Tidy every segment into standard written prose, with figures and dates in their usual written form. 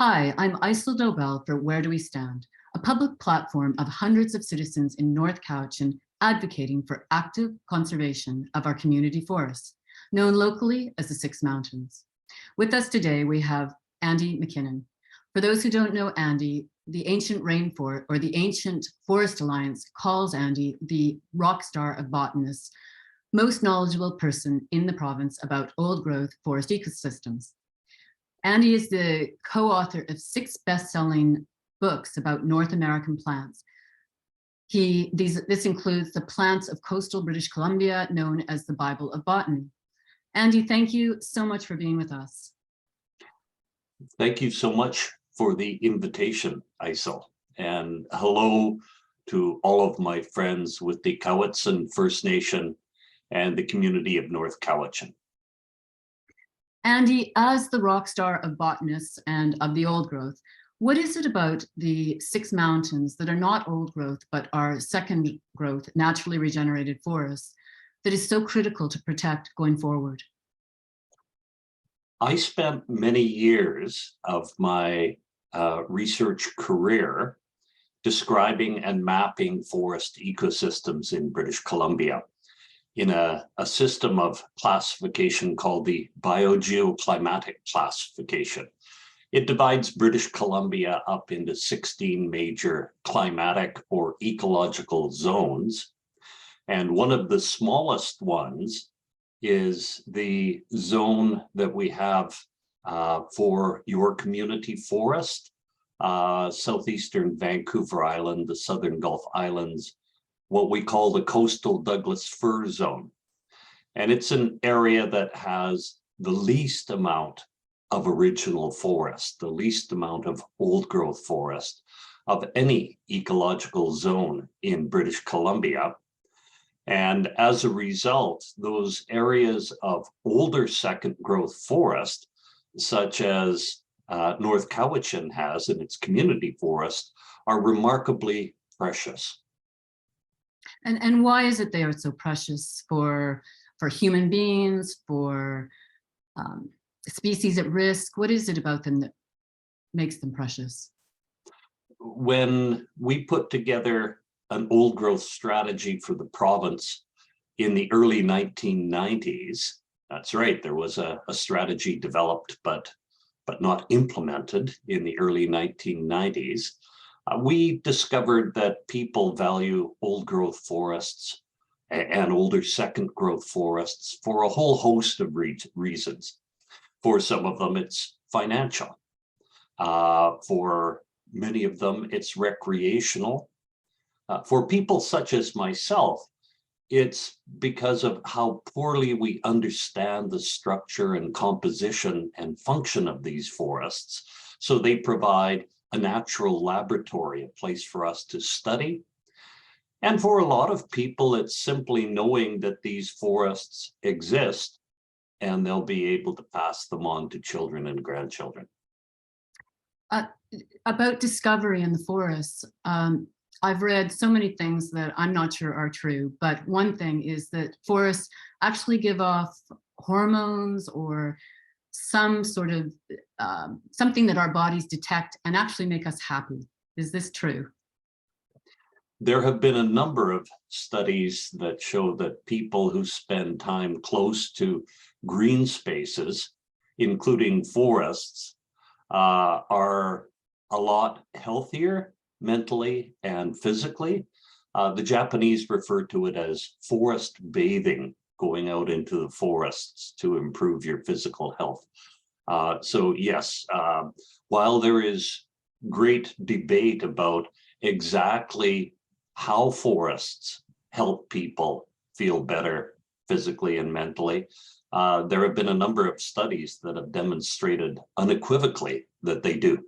Hi, I'm Isel Dobell for Where Do We Stand, a public platform of hundreds of citizens in North Cowichan advocating for active conservation of our community forests, known locally as the Six Mountains. With us today, we have Andy MacKinnon. For those who don't know Andy, the Ancient Rainforest or the Ancient Forest Alliance calls Andy the rock star of botanists, most knowledgeable person in the province about old growth forest ecosystems. Andy is the co-author of 6 best-selling books about North American plants. This includes the plants of coastal British Columbia, known as the Bible of Botany. Andy, thank you so much for being with us. Thank you so much for the invitation, Isel. And hello to all of my friends with the Cowichan First Nation and the community of North Cowichan. Andy, as the rock star of botanists and of the old growth, what is it about the 6 mountains that are not old growth, but are second growth, naturally regenerated forests, that is so critical to protect going forward? I spent many years of my research career describing and mapping forest ecosystems in British Columbia in a system of classification called the biogeoclimatic classification. It divides British Columbia up into 16 major climatic or ecological zones. And one of the smallest ones is the zone that we have for your community forest, southeastern Vancouver Island, the Southern Gulf Islands, what we call the coastal Douglas fir zone. And it's an area that has the least amount of original forest, the least amount of old growth forest of any ecological zone in British Columbia. And as a result, those areas of older second growth forest, such as North Cowichan has in its community forest, are remarkably precious. And why is it they are so precious for human beings, for species at risk? What is it about them that makes them precious? When we put together an old growth strategy for the province in the early 1990s, that's right, there was a strategy developed but not implemented in the early 1990s. We discovered that people value old growth forests and older second growth forests for a whole host of reasons. For some of them, it's financial. For many of them, it's recreational. For people such as myself, it's because of how poorly we understand the structure and composition and function of these forests. So they provide a natural laboratory, a place for us to study. And for a lot of people, it's simply knowing that these forests exist and they'll be able to pass them on to children and grandchildren. About discovery in the forests, I've read so many things that I'm not sure are true, but one thing is that forests actually give off hormones or some sort of something that our bodies detect and actually make us happy. Is this true? There have been a number of studies that show that people who spend time close to green spaces, including forests, are a lot healthier mentally and physically. The Japanese refer to it as forest bathing, going out into the forests to improve your physical health. So yes, while there is great debate about exactly how forests help people feel better physically and mentally, there have been a number of studies that have demonstrated unequivocally that they do.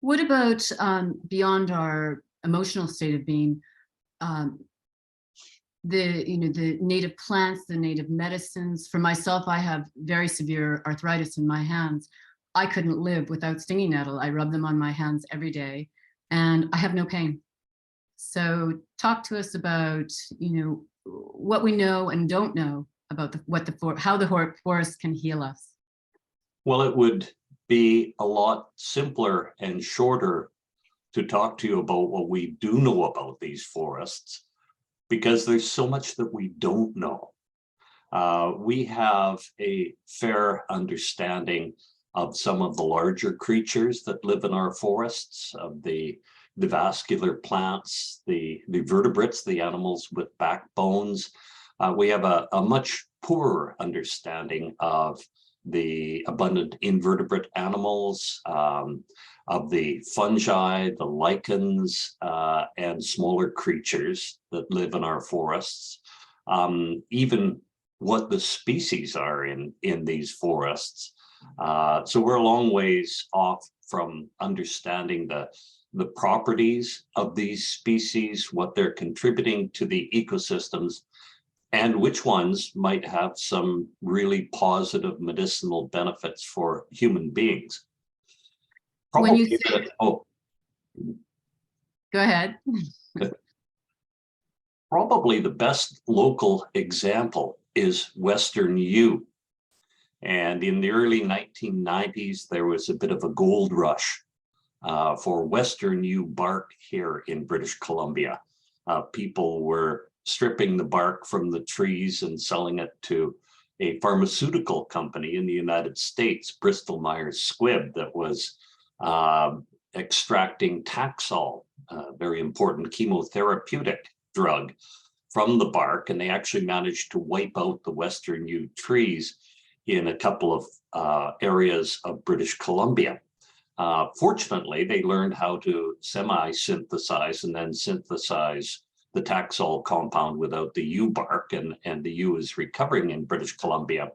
What about beyond our emotional state of being, the native plants, the native medicines? For myself, I have very severe arthritis in my hands. I couldn't live without stinging nettle. I rub them on my hands every day and I have no pain. So talk to us about, what we know and don't know about how the forest can heal us. Well, it would be a lot simpler and shorter to talk to you about what we do know about these forests, because there's so much that we don't know. We have a fair understanding of some of the larger creatures that live in our forests, of the vascular plants, the vertebrates, the animals with backbones. We have a much poorer understanding of the abundant invertebrate animals, of the fungi, the lichens, and smaller creatures that live in our forests. Even what the species are in these forests. So we're a long ways off from understanding the properties of these species, what they're contributing to the ecosystems, and which ones might have some really positive medicinal benefits for human beings. When you Probably say, go ahead. Probably the best local example is Western yew. And in the early 1990s, there was a bit of a gold rush for Western yew bark here in British Columbia. People were stripping the bark from the trees and selling it to a pharmaceutical company in the United States, Bristol Myers Squibb, that was extracting Taxol, a very important chemotherapeutic drug, from the bark. And they actually managed to wipe out the Western yew trees in a couple of areas of British Columbia. Fortunately, they learned how to semi-synthesize and then synthesize the Taxol compound without the yew bark, and the yew is recovering in British Columbia.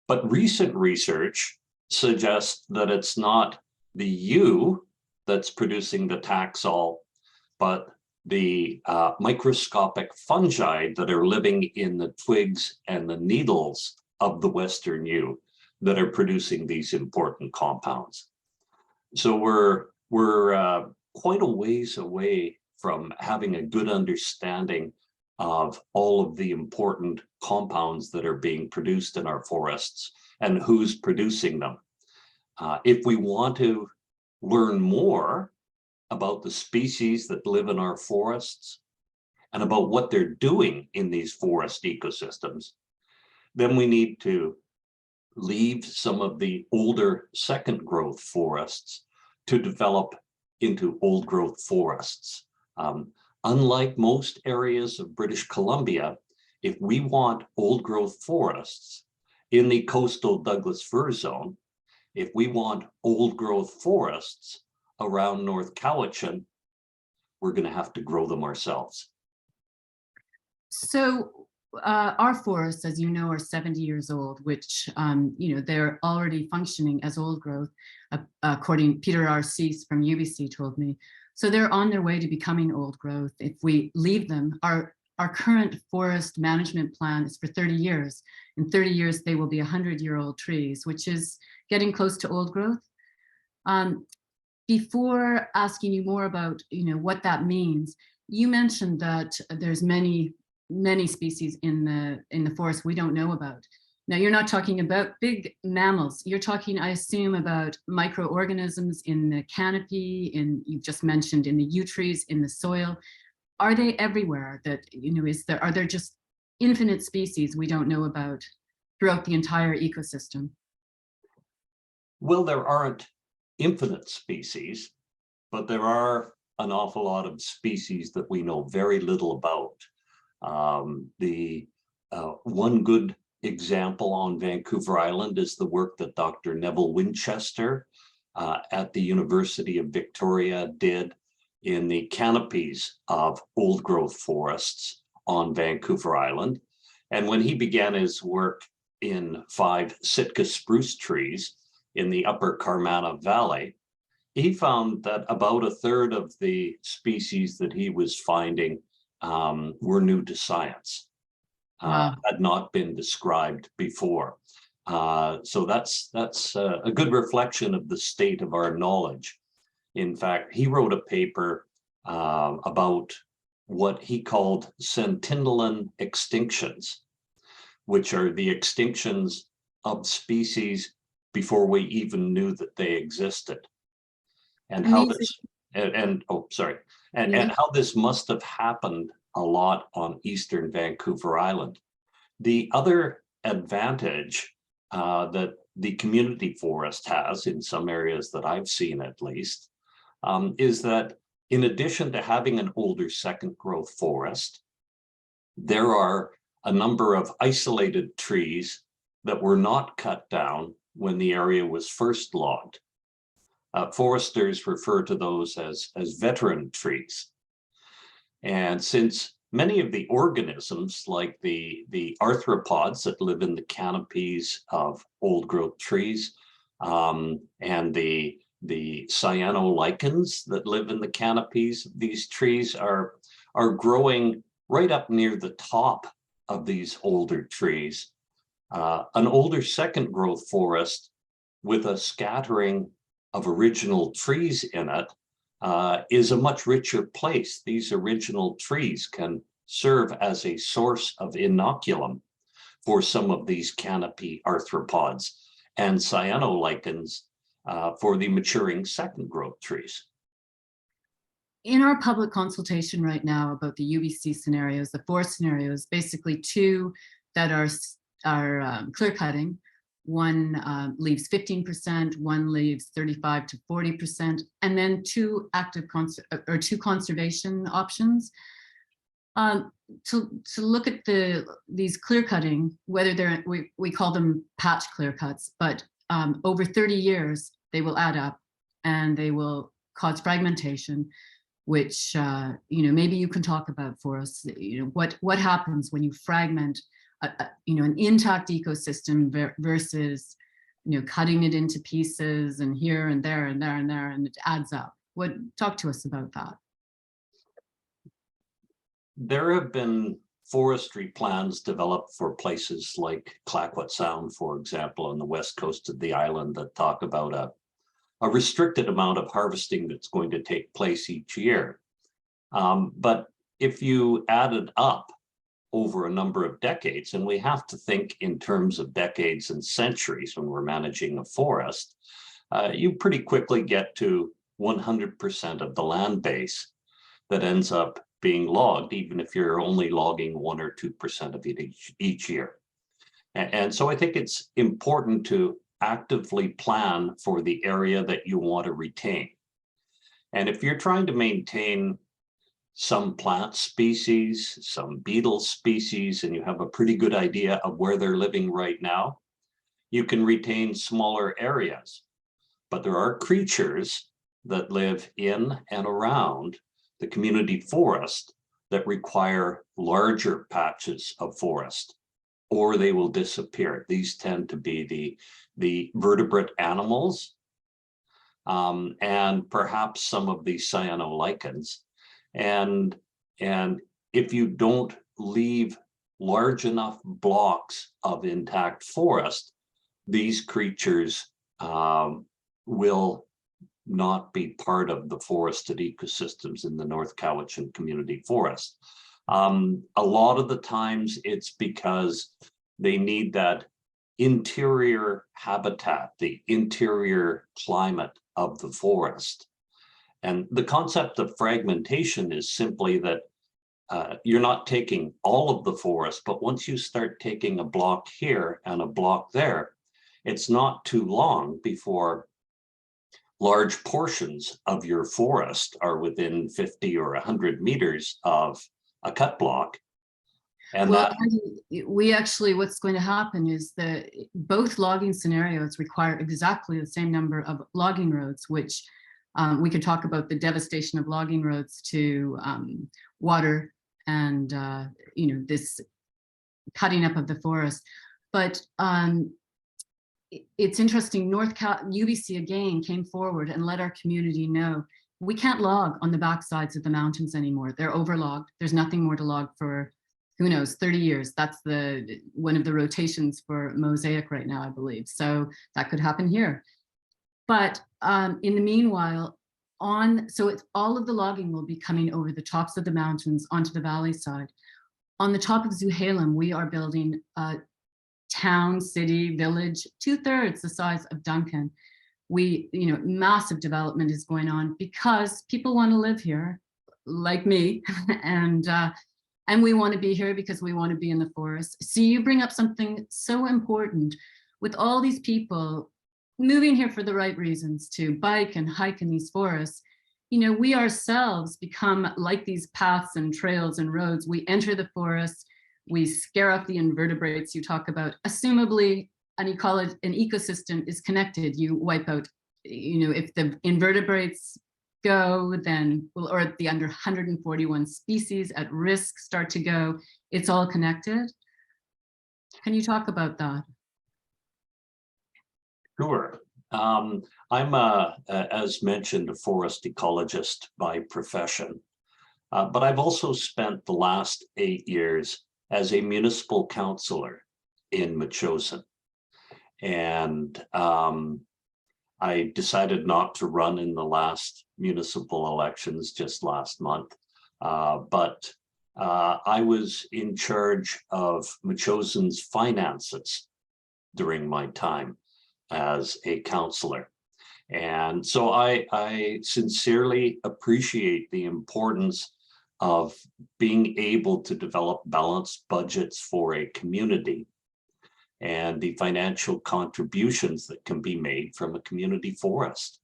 But recent research suggests that it's not the yew that's producing the Taxol, but the microscopic fungi that are living in the twigs and the needles of the Western yew that are producing these important compounds. So we're quite a ways away from having a good understanding of all of the important compounds that are being produced in our forests and who's producing them. If we want to learn more about the species that live in our forests and about what they're doing in these forest ecosystems, then we need to leave some of the older second growth forests to develop into old growth forests. Unlike most areas of British Columbia, if we want old growth forests in the coastal Douglas fir zone, if we want old growth forests around North Cowichan, we're going to have to grow them ourselves. So our forests, as you know, are 70 years old, which, they're already functioning as old growth, according Peter R. Cease from UBC told me. So they're on their way to becoming old growth. If we leave them, our current forest management plan is for 30 years. In 30 years, they will be 100-year-old trees, which is getting close to old growth. Before asking you more about, what that means, you mentioned that there's many species in the forest we don't know about. Now, you're not talking about big mammals. You're talking, I assume, about microorganisms in the canopy, you've just mentioned in the yew trees, in the soil. Are they everywhere? That, are there just infinite species we don't know about throughout the entire ecosystem? Well, there aren't infinite species, but there are an awful lot of species that we know very little about. One good example on Vancouver Island is the work that Dr. Neville Winchester at the University of Victoria did in the canopies of old growth forests on Vancouver Island. And when he began his work in 5 Sitka spruce trees in the upper Carmanah Valley, he found that about a third of the species that he was finding were new to science. Had not been described before. So that's a good reflection of the state of our knowledge. In fact, he wrote a paper about what he called centennial extinctions, which are the extinctions of species before we even knew that they existed. And And how these, this, and oh, sorry, and yeah, how this must have happened a lot on Eastern Vancouver Island. The other advantage that the community forest has in some areas that I've seen at least, is that in addition to having an older second growth forest, there are a number of isolated trees that were not cut down when the area was first logged. Foresters refer to those as veteran trees. And since many of the organisms, like the arthropods that live in the canopies of old growth trees, and the cyanolichens that live in the canopies of these trees are growing right up near the top of these older trees. An older second growth forest with a scattering of original trees in it is a much richer place. These original trees can serve as a source of inoculum for some of these canopy arthropods and cyanolichens for the maturing second growth trees. in our public consultation right now about the UBC scenarios, the four scenarios, basically two that are clear cutting. One leaves 15%, one leaves 35 to 40%, and then two active two conservation options. To look at these clear cutting, whether they're, we call them patch clear cuts, but over 30 years, they will add up and they will cause fragmentation, which, maybe you can talk about for us, what happens when you fragment an intact ecosystem versus, cutting it into pieces and here and there and there and there, and it adds up. Talk to us about that. There have been forestry plans developed for places like Clayoquot Sound, for example, on the west coast of the island that talk about a restricted amount of harvesting that's going to take place each year. But if you add it up over a number of decades, and we have to think in terms of decades and centuries when we're managing a forest, you pretty quickly get to 100% of the land base that ends up being logged, even if you're only logging 1 or 2% of it each year. And so I think it's important to actively plan for the area that you want to retain. And if you're trying to maintain some plant species, some beetle species, and you have a pretty good idea of where they're living right now, you can retain smaller areas. But there are creatures that live in and around the community forest that require larger patches of forest, or they will disappear. These tend to be the vertebrate animals, and perhaps some of the cyanolichens. And if you don't leave large enough blocks of intact forest, these creatures will not be part of the forested ecosystems in the North Cowichan Community Forest. A lot of the times it's because they need that interior habitat, the interior climate of the forest. And the concept of fragmentation is simply that you're not taking all of the forest, but once you start taking a block here and a block there, it's not too long before large portions of your forest are within 50 or 100 meters of a cut block. And well, we actually, what's going to happen is that both logging scenarios require exactly the same number of logging roads, which we could talk about the devastation of logging roads to water and, this cutting up of the forest. But it's interesting, UBC again came forward and let our community know we can't log on the backsides of the mountains anymore. They're overlogged. There's nothing more to log for, who knows, 30 years. That's one of the rotations for mosaic right now, I believe. So that could happen here. But in the meanwhile, so all of the logging will be coming over the tops of the mountains onto the valley side. On the top of Zuhalem, we are building town, city, village, 2/3 the size of Duncan. Massive development is going on because people want to live here, like me, and we want to be here because we want to be in the forest. So you bring up something so important with all these people moving here for the right reasons to bike and hike in these forests. We ourselves become like these paths and trails and roads. We enter the forest, we scare off the invertebrates you talk about. Assumably, an ecosystem is connected. You wipe out, if the invertebrates go, then, or the under 141 species at risk start to go, it's all connected. Can you talk about that? Sure. I'm, as mentioned, a forest ecologist by profession, but I've also spent the last 8 years as a municipal councillor in Metchosin. And I decided not to run in the last municipal elections just last month, but I was in charge of Metchosin's finances during my time as a councillor. And so I sincerely appreciate the importance of being able to develop balanced budgets for a community and the financial contributions that can be made from a community forest.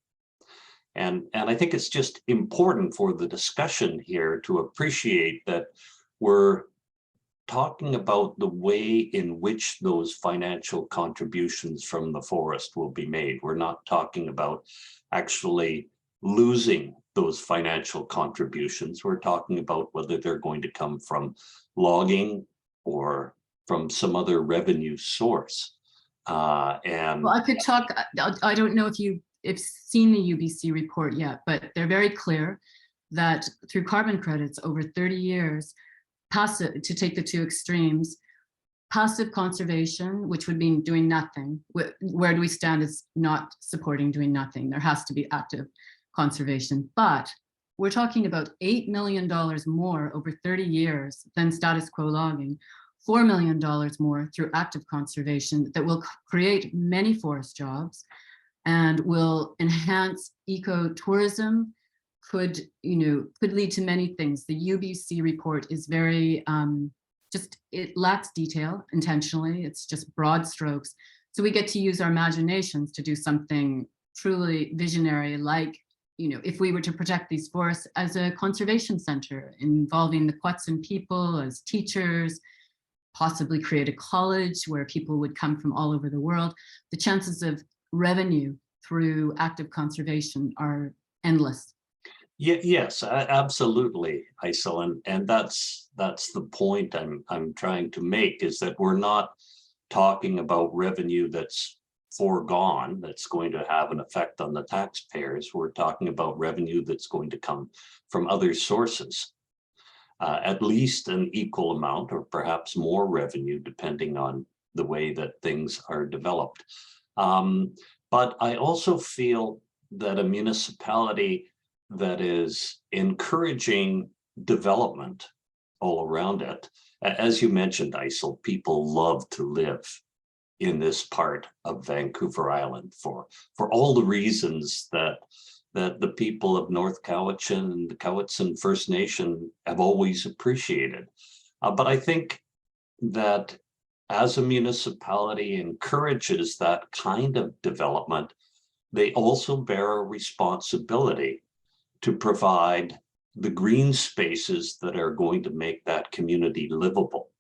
And I think it's just important for the discussion here to appreciate that we're talking about the way in which those financial contributions from the forest will be made. We're not talking about actually losing those financial contributions. We're talking about whether they're going to come from logging or from some other revenue source. Well, I could talk, I don't know if you've seen the UBC report yet, but they're very clear that through carbon credits over 30 years, passive, to take the two extremes, passive conservation, which would mean doing nothing. Where do we stand is not supporting doing nothing. There has to be active conservation, but we're talking about $8 million more over 30 years than status quo logging, $4 million more through active conservation that will create many forest jobs and will enhance ecotourism, could lead to many things. The UBC report is very, it lacks detail intentionally. It's just broad strokes. So we get to use our imaginations to do something truly visionary, like, if we were to protect these forests as a conservation center involving the Quechan people as teachers, possibly create a college where people would come from all over the world, the chances of revenue through active conservation are endless. Yes, absolutely, Aisel, and that's the point I'm trying to make, is that we're not talking about revenue that's foregone, that's going to have an effect on the taxpayers. We're talking about revenue that's going to come from other sources, at least an equal amount or perhaps more revenue, depending on the way that things are developed. But I also feel that a municipality that is encouraging development all around it, as you mentioned, Aisel, people love to live in this part of Vancouver Island for all the reasons that the people of North Cowichan and the Cowichan First Nation have always appreciated. But I think that as a municipality encourages that kind of development, they also bear a responsibility to provide the green spaces that are going to make that community livable.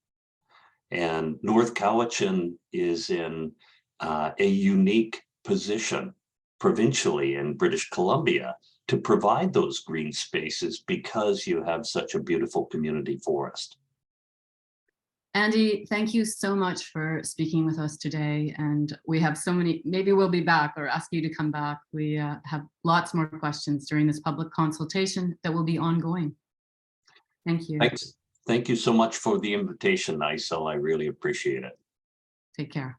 And North Cowichan is in a unique position provincially in British Columbia to provide those green spaces because you have such a beautiful community forest. Andy, thank you so much for speaking with us today. And we have so many, maybe we'll be back or ask you to come back. We have lots more questions during this public consultation that will be ongoing. Thank you. Thanks. Thank you so much for the invitation, Aisel. I really appreciate it. Take care.